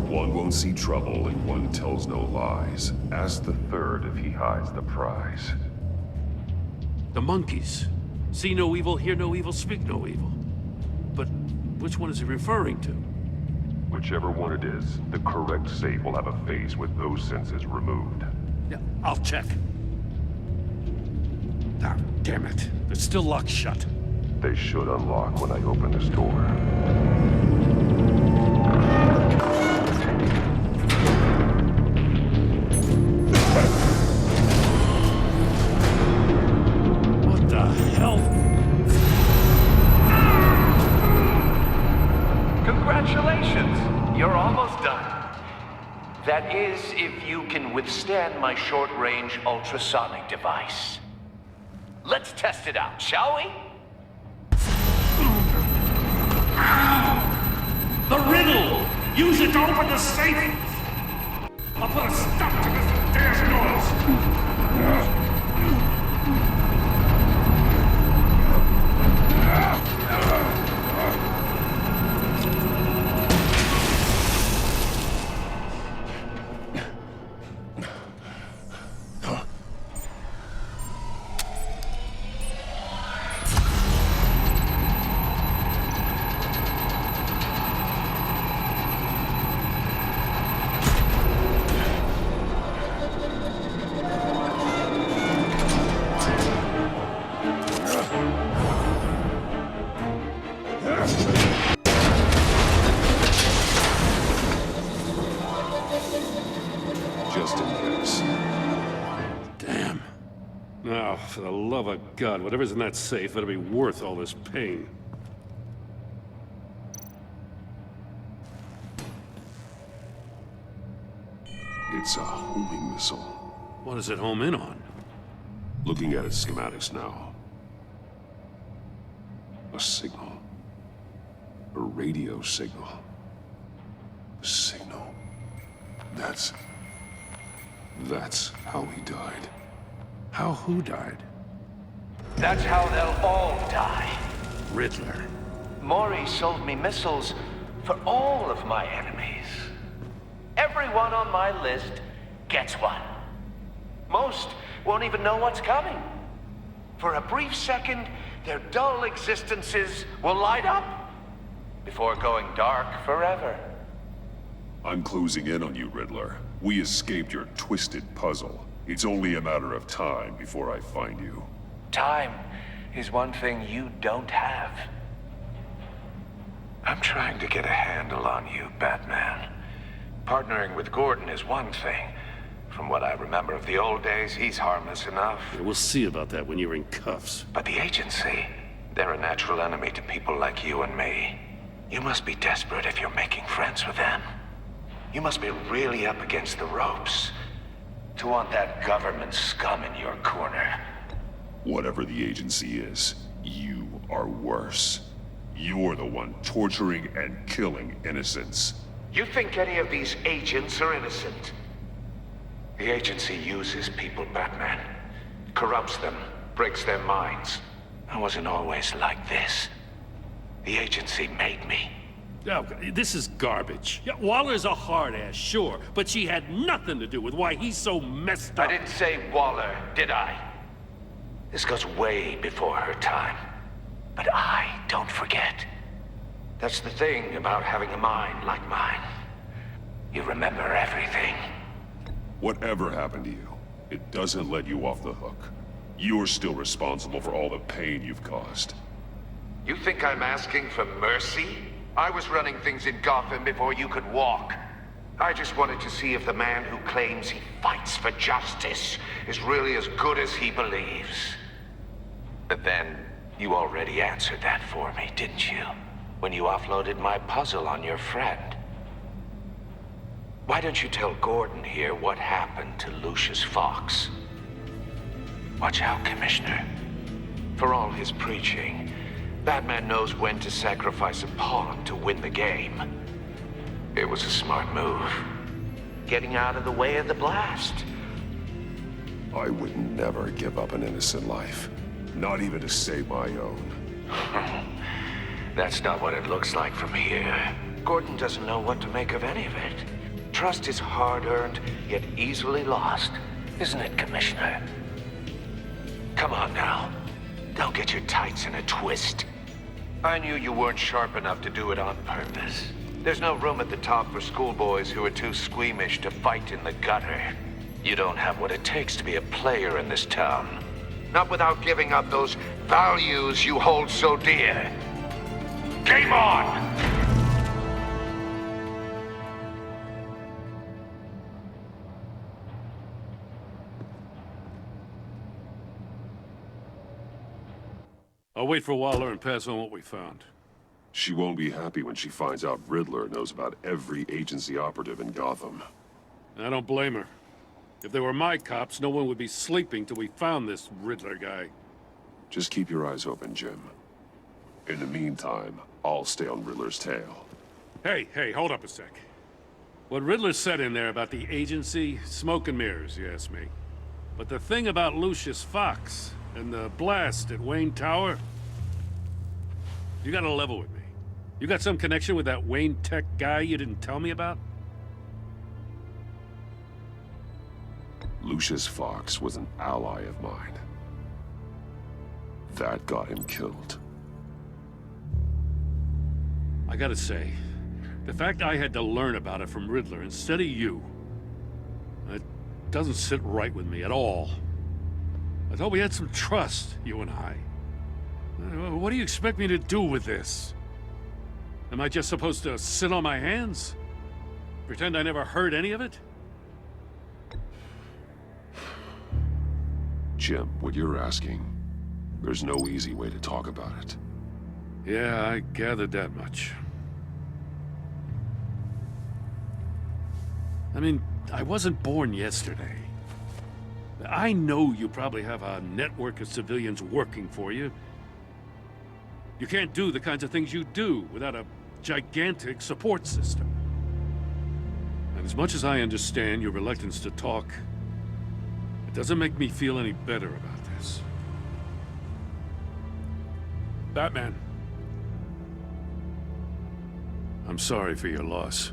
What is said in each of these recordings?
One won't see trouble and one tells no lies. Ask the third if he hides the prize. The monkeys. See no evil, hear no evil, speak no evil. But which one is he referring to? Whichever one it is, the correct safe will have a face with those senses removed. Yeah, I'll check. Ah, damn it. It's still locked shut. They should unlock when I open this door. What the hell? Congratulations! You're almost done. That is, if you can withstand my short-range ultrasonic device. Let's test it out, shall we? The riddle! Use it to open the safe! I'll put a stop to this damn noise! Just in case. Damn. Now, for the love of God, whatever's in that safe better be worth all this pain. It's a homing missile. What does it home in on? Looking at its schematics now. A signal. A radio signal. A signal. That's how he died. How who died? That's how they'll all die. Riddler. Maury sold me missiles for all of my enemies. Everyone on my list gets one. Most won't even know what's coming. For a brief second, their dull existences will light up before going dark forever. I'm closing in on you, Riddler. We escaped your twisted puzzle. It's only a matter of time before I find you. Time is one thing you don't have. I'm trying to get a handle on you, Batman. Partnering with Gordon is one thing. From what I remember of the old days, he's harmless enough. Yeah, we'll see about that when you're in cuffs. But the agency, they're a natural enemy to people like you and me. You must be desperate if you're making friends with them. You must be really up against the ropes to want that government scum in your corner. Whatever the agency is, you are worse. You're the one torturing and killing innocents. You think any of these agents are innocent? The agency uses people, Batman. Corrupts them, breaks their minds. I wasn't always like this. The agency made me. Oh, this is garbage. Yeah, Waller's a hard-ass, sure, but she had nothing to do with why he's so messed up. I didn't say Waller, did I? This goes way before her time. But I don't forget. That's the thing about having a mind like mine. You remember everything. Whatever happened to you, it doesn't let you off the hook. You're still responsible for all the pain you've caused. You think I'm asking for mercy? I was running things in Gotham before you could walk. I just wanted to see if the man who claims he fights for justice is really as good as he believes. But then, you already answered that for me, didn't you? When you offloaded my puzzle on your friend. Why don't you tell Gordon here what happened to Lucius Fox? Watch out, Commissioner. For all his preaching, Batman knows when to sacrifice a pawn to win the game. It was a smart move. Getting out of the way of the blast. I would never give up an innocent life. Not even to save my own. That's not what it looks like from here. Gordon doesn't know what to make of any of it. Trust is hard-earned, yet easily lost. Isn't it, Commissioner? Come on now. Don't get your tights in a twist. I knew you weren't sharp enough to do it on purpose. There's no room at the top for schoolboys who are too squeamish to fight in the gutter. You don't have what it takes to be a player in this town. Not without giving up those values you hold so dear. Game on! I'll wait for Waller and pass on what we found. She won't be happy when she finds out Riddler knows about every agency operative in Gotham. I don't blame her. If they were my cops, no one would be sleeping till we found this Riddler guy. Just keep your eyes open, Jim. In the meantime, I'll stay on Riddler's tail. Hey, hold up a sec. What Riddler said in there about the agency, smoke and mirrors, you ask me. But the thing about Lucius Fox and the blast at Wayne Tower, you gotta level with me. You got some connection with that Wayne Tech guy you didn't tell me about? Lucius Fox was an ally of mine. That got him killed. I gotta say, the fact I had to learn about it from Riddler instead of you, it doesn't sit right with me at all. I thought we had some trust, you and I. What do you expect me to do with this? Am I just supposed to sit on my hands? Pretend I never heard any of it? Jim, what you're asking, there's no easy way to talk about it. Yeah, I gathered that much. I mean, I wasn't born yesterday. I know you probably have a network of civilians working for you. You can't do the kinds of things you do without a gigantic support system. And as much as I understand your reluctance to talk, it doesn't make me feel any better about this. Batman. I'm sorry for your loss.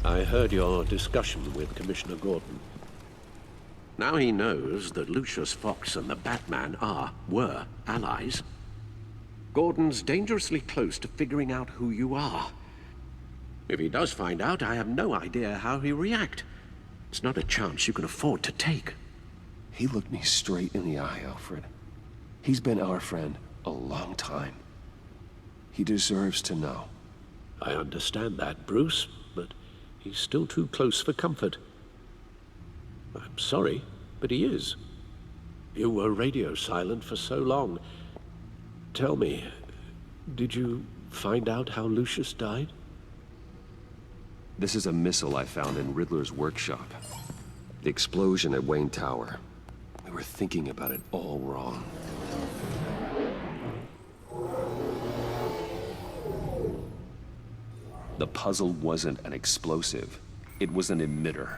I heard your discussion with Commissioner Gordon. Now he knows that Lucius Fox and the Batman were allies. Gordon's dangerously close to figuring out who you are. If he does find out, I have no idea how he'll react. It's not a chance you can afford to take. He looked me straight in the eye, Alfred. He's been our friend a long time. He deserves to know. I understand that, Bruce, but he's still too close for comfort. I'm sorry, but he is. You were radio silent for so long. Tell me, did you find out how Lucius died? This is a missile I found in Riddler's workshop. The explosion at Wayne Tower. We were thinking about it all wrong. The puzzle wasn't an explosive. It was an emitter.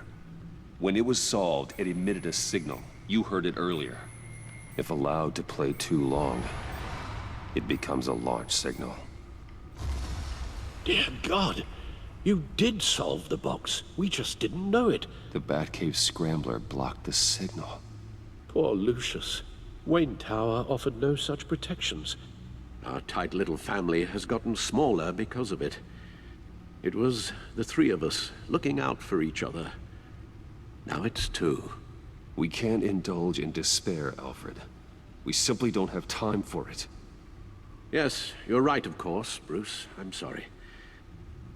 When it was solved, it emitted a signal. You heard it earlier. If allowed to play too long, it becomes a launch signal. Dear God, you did solve the box. We just didn't know it. The Batcave scrambler blocked the signal. Poor Lucius. Wayne Tower offered no such protections. Our tight little family has gotten smaller because of it. It was the three of us looking out for each other. Now it's two. We can't indulge in despair, Alfred. We simply don't have time for it. Yes, you're right, of course, Bruce. I'm sorry.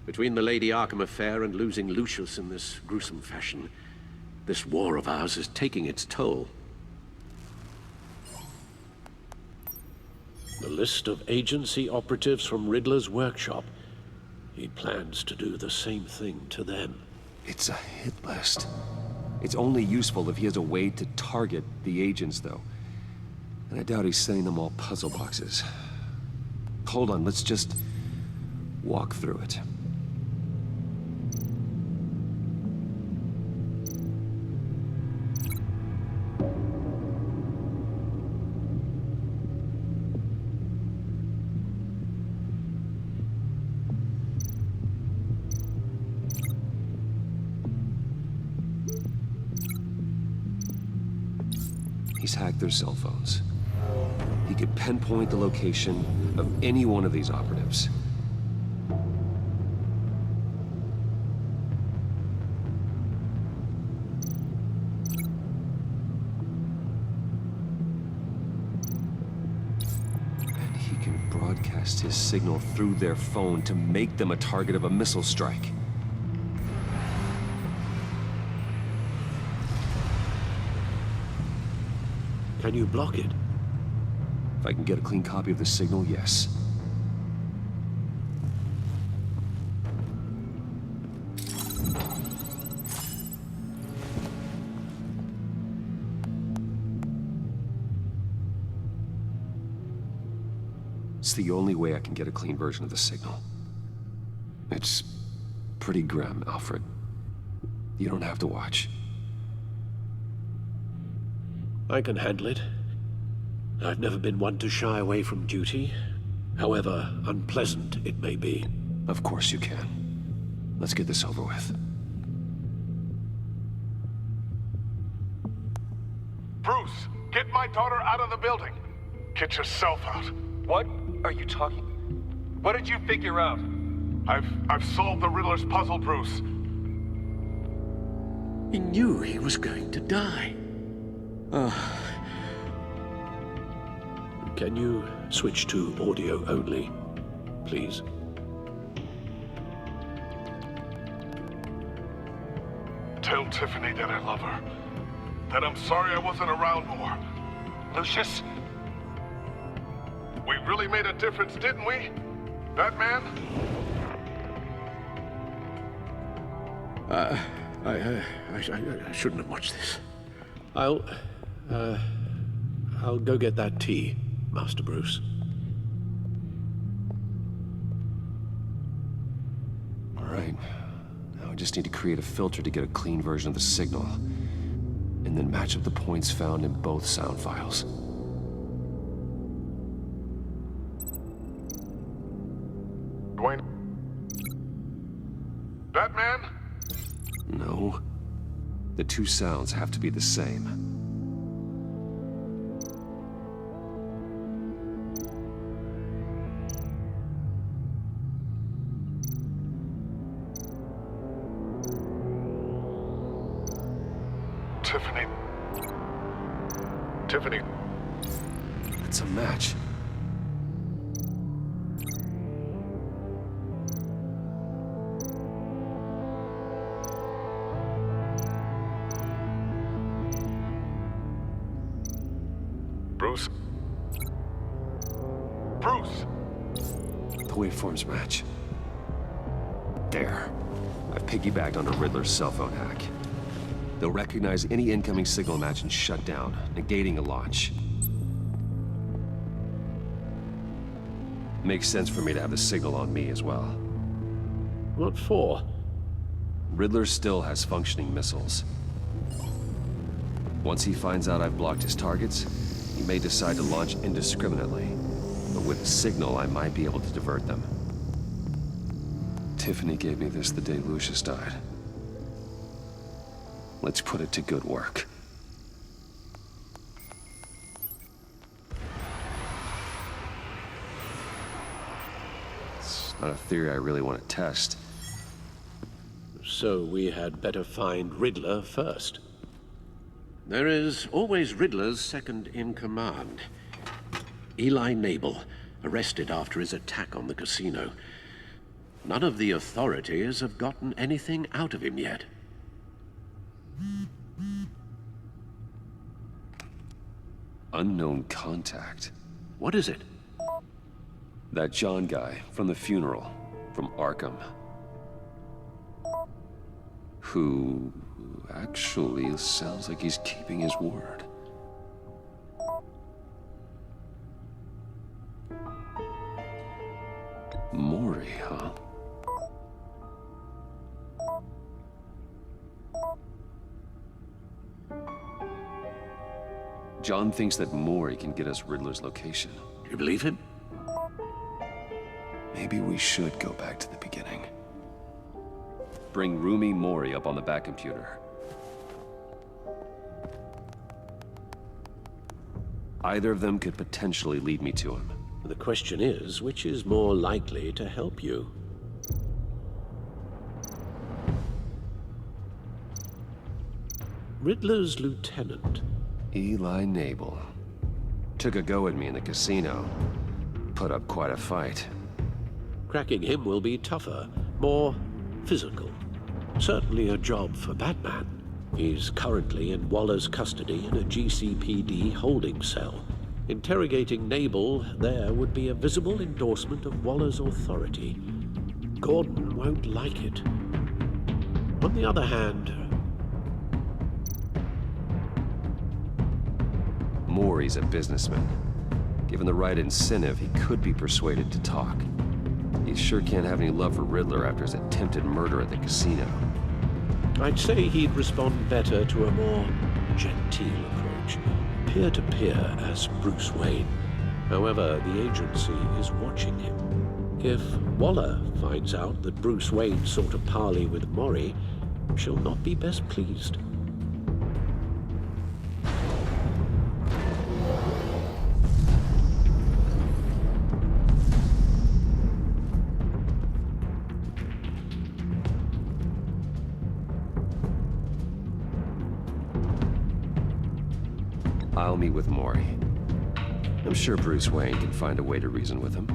Between the Lady Arkham affair and losing Lucius in this gruesome fashion, this war of ours is taking its toll. The list of agency operatives from Riddler's workshop. He plans to do the same thing to them. It's a hit list. It's only useful if he has a way to target the agents, though. And I doubt he's sending them all puzzle boxes. Hold on, let's just walk through it. He's hacked their cell phones. He could pinpoint the location of any one of these operatives. And he can broadcast his signal through their phone to make them a target of a missile strike. Can you block it? If I can get a clean copy of the signal, yes. It's the only way I can get a clean version of the signal. It's pretty grim, Alfred. You don't have to watch. I can handle it. I've never been one to shy away from duty, however unpleasant it may be. Of course you can. Let's get this over with. Bruce, get my daughter out of the building. Get yourself out. What are you talking? What did you figure out? I've solved the Riddler's puzzle, Bruce. He knew he was going to die. Can you switch to audio only, please? Tell Tiffany that I love her. That I'm sorry I wasn't around more. Lucius? We really made a difference, didn't we? Batman? I shouldn't have watched this. I'll go get that tea, Master Bruce. All right. Now I just need to create a filter to get a clean version of the signal. And then match up the points found in both sound files. Dwayne? Batman? No. The two sounds have to be the same. Tiffany. Tiffany. It's a match. Bruce? Bruce! The waveforms match. There. I've piggybacked onto Riddler's cell phone hack. They'll recognize any incoming signal match and shut down, negating a launch. Makes sense for me to have the signal on me as well. What for? Riddler still has functioning missiles. Once he finds out I've blocked his targets, he may decide to launch indiscriminately. But with a signal, I might be able to divert them. Tiffany gave me this the day Lucius died. Let's put it to good work. It's not a theory I really want to test. So we had better find Riddler first. There is always Riddler's second in command. Eli Nabel, arrested after his attack on the casino. None of the authorities have gotten anything out of him yet. Unknown contact. What is it? That John guy from the funeral, from Arkham. Who Actually, sounds like he's keeping his word. Maury, huh? John thinks that Maury can get us Riddler's location. You believe him? Maybe we should go back to the beginning. Bring Rumi Maury up on the back computer. Either of them could potentially lead me to him. The question is, which is more likely to help you? Riddler's lieutenant. Eli Nabel. Took a go at me in the casino. Put up quite a fight. Cracking him will be tougher, more physical. Certainly a job for Batman. He's currently in Waller's custody in a GCPD holding cell. Interrogating Nabel there would be a visible endorsement of Waller's authority. Gordon won't like it. On the other hand, Maury's a businessman. Given the right incentive, he could be persuaded to talk. He sure can't have any love for Riddler after his attempted murder at the casino. I'd say he'd respond better to a more genteel approach. Peer-to-peer as Bruce Wayne. However, the agency is watching him. If Waller finds out that Bruce Wayne sought a parley with Maury, she'll not be best pleased. I'll meet with Maury. I'm sure Bruce Wayne can find a way to reason with him.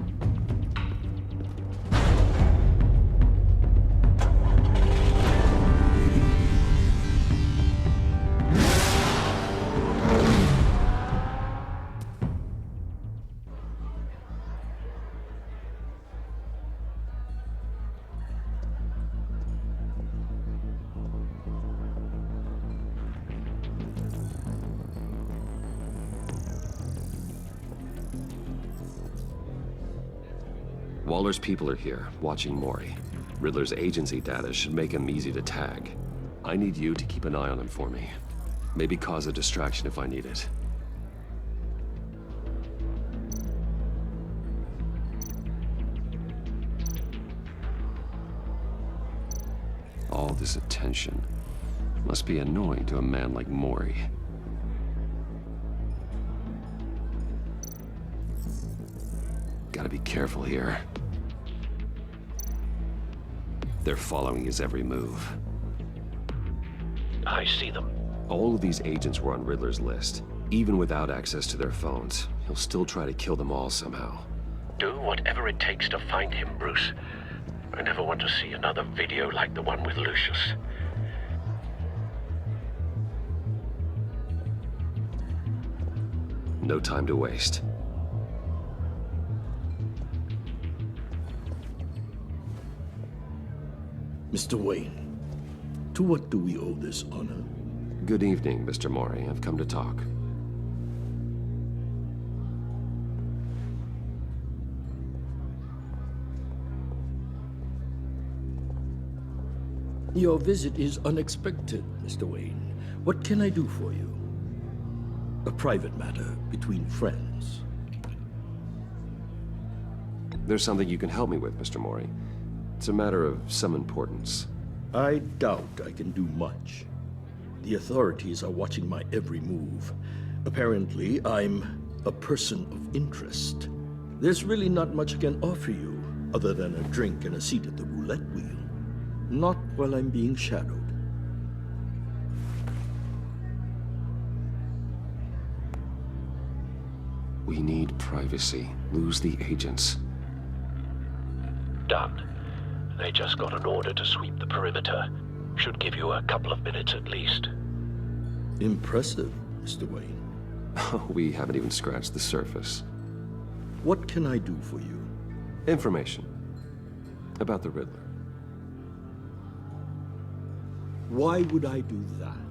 Waller's people are here, watching Maury. Riddler's agency data should make him easy to tag. I need you to keep an eye on him for me. Maybe cause a distraction if I need it. All this attention must be annoying to a man like Maury. Gotta be careful here. They're following his every move. I see them. All of these agents were on Riddler's list. Even without access to their phones, he'll still try to kill them all somehow. Do whatever it takes to find him, Bruce. I never want to see another video like the one with Lucius. No time to waste. Mr. Wayne, to what do we owe this honor? Good evening, Mr. Maury. I've come to talk. Your visit is unexpected, Mr. Wayne. What can I do for you? A private matter between friends. There's something you can help me with, Mr. Maury. It's a matter of some importance. I doubt I can do much. The authorities are watching my every move. Apparently, I'm a person of interest. There's really not much I can offer you, other than a drink and a seat at the roulette wheel. Not while I'm being shadowed. We need privacy. Lose the agents. Done. They just got an order to sweep the perimeter. Should give you a couple of minutes at least. Impressive, Mr. Wayne. We haven't even scratched the surface. What can I do for you? Information about the Riddler. Why would I do that?